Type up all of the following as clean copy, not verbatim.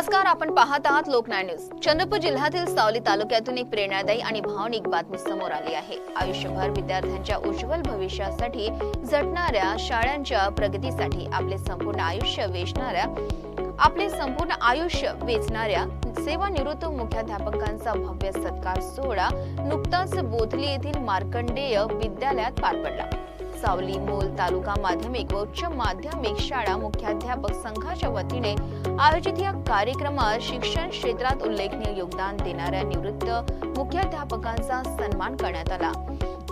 नमस्कार, आपण पाहत आहात लोकनाय न्यूज। चंद्रपूर जिल्ह्यातील सावली तालुक्यातून एक प्रेरणादायी आणि भावनिक बातमी समोर आली आहे। आयुष्यभर विद्यार्थ्यांच्या उज्ज्वल भविष्यासाठी झटणाऱ्या, शाळांच्या प्रगतीसाठी आपले संपूर्ण आयुष्य वेचणाऱ्या सेवानिवृत्त मुख्याध्यापकांचा भव्य सत्कार सोहळा नुकताच बोथली येथील मार्कंडेय विद्यालयात पार पडला। सावली मूल तालुका माध्यमिक व उच्च माध्यमिक शाळा मुख्याध्यापक संघाच्या वतीने आयोजित या कार्यक्रमात शिक्षण क्षेत्रात उल्लेखनीय योगदान देणाऱ्या निवृत्त मुख्याध्यापकांचा सन्मान करण्यात आला।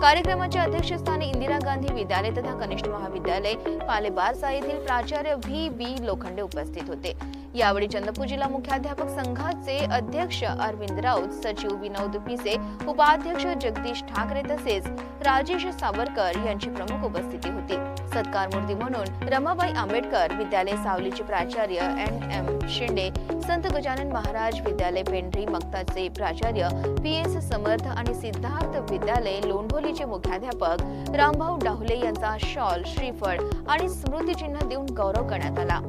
कार्यक्रमाच्या अध्यक्षस्थानी इंदिरा गांधी विद्यालय तथा कनिष्ठ महाविद्यालय पालेबारसा येथील प्राचार्य व्ही लोखंडे उपस्थित होते। यावेळी चंद्रपूर जिल्हा मुख्याध्यापक संघाचे अध्यक्ष अरविंद राऊत, सचिव विनोद पिसे, उपाध्यक्ष जगदीश ठाकरे तसेच राजेश सावरकर यांची प्रमुख उपस्थिती होती। सत्कार मूर्ती म्हणून रमाबाई आंबेडकर विद्यालय सावलीचे प्राचार्य NM शिंदे, संत गजानन महाराज विद्यालय पेंढरी मक्ताचे प्राचार्य PS समर्थ आणि सिद्धार्थ विद्यालय लोंढोलीचे मुख्याध्यापक रामभाऊ डाहुले यांचा शॉल, श्रीफळ आणि स्मृतिचिन्ह देऊन गौरव करण्यात आला।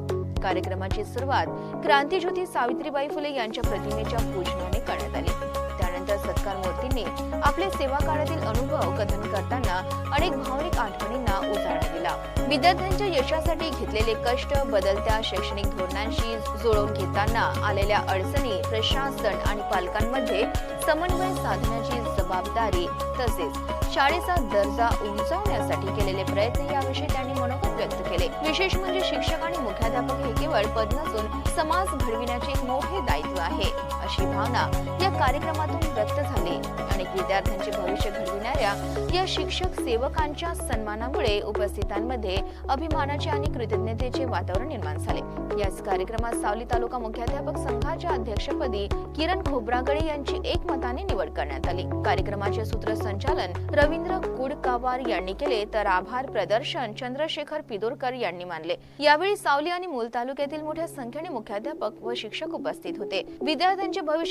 कार्यक्रमाची सुरुवात क्रांतीज्योती सावित्रीबाई फुले यांच्या प्रतिमेच्या पूजनाने करण्यात आली। त्यानंतर सत्कार मूर्तींनी आपले सेवा काळातील अनुभव कथन करताना अनेक भावनिक आठवणींना उजाळा दिला। विद्यार्थ्यांच्या यशासाठी घेतलेले कष्ट, बदलत्या शैक्षणिक धोरणांशी जुळवून घेताना आलेल्या अडचणी, प्रशासन आणि पालकांमध्ये समन्वय साधण्याची जबाबदारी तसेच शाळेचा दर्जा उंचावण्यासाठी केलेले प्रयत्न याविषयी त्यांनी मनोगत व्यक्त केले। विशेष म्हणजे शिक्षक आणि मुख्याध्यापक हे केवळ पद नसून समाज घडविण्याचे एक मोठे दायित्व आहे, अशी भावना या कार्यक्रमातून व्यक्त झाली। अनेक विद्यार्थ्यांचे भविष्य घडविणाऱ्या या शिक्षक सेवकांच्या सन्मानामुळे उपस्थितांमध्ये अभिमानाचे आणि कृतज्ञतेचे वातावरण निर्माण झाले। याच कार्यक्रमात सावली तालुका मुख्याध्यापक संघाच्या अध्यक्षपदी किरण खोब्रागडे यांची एकमताने निवड करण्यात आली। कार्यक्रमाचे सूत्रसंचालन रवींद्र कुडकावार यांनी केले, तर आभार प्रदर्शन चंद्रशेखर पिदोरकर यांनी मानले। यावेळी सावली आणि मूल तालुक्यातील मोठ्या संख्येने मुख्याध्यापक व शिक्षक उपस्थित होते। विद्यार्थ्यांचे भविष्य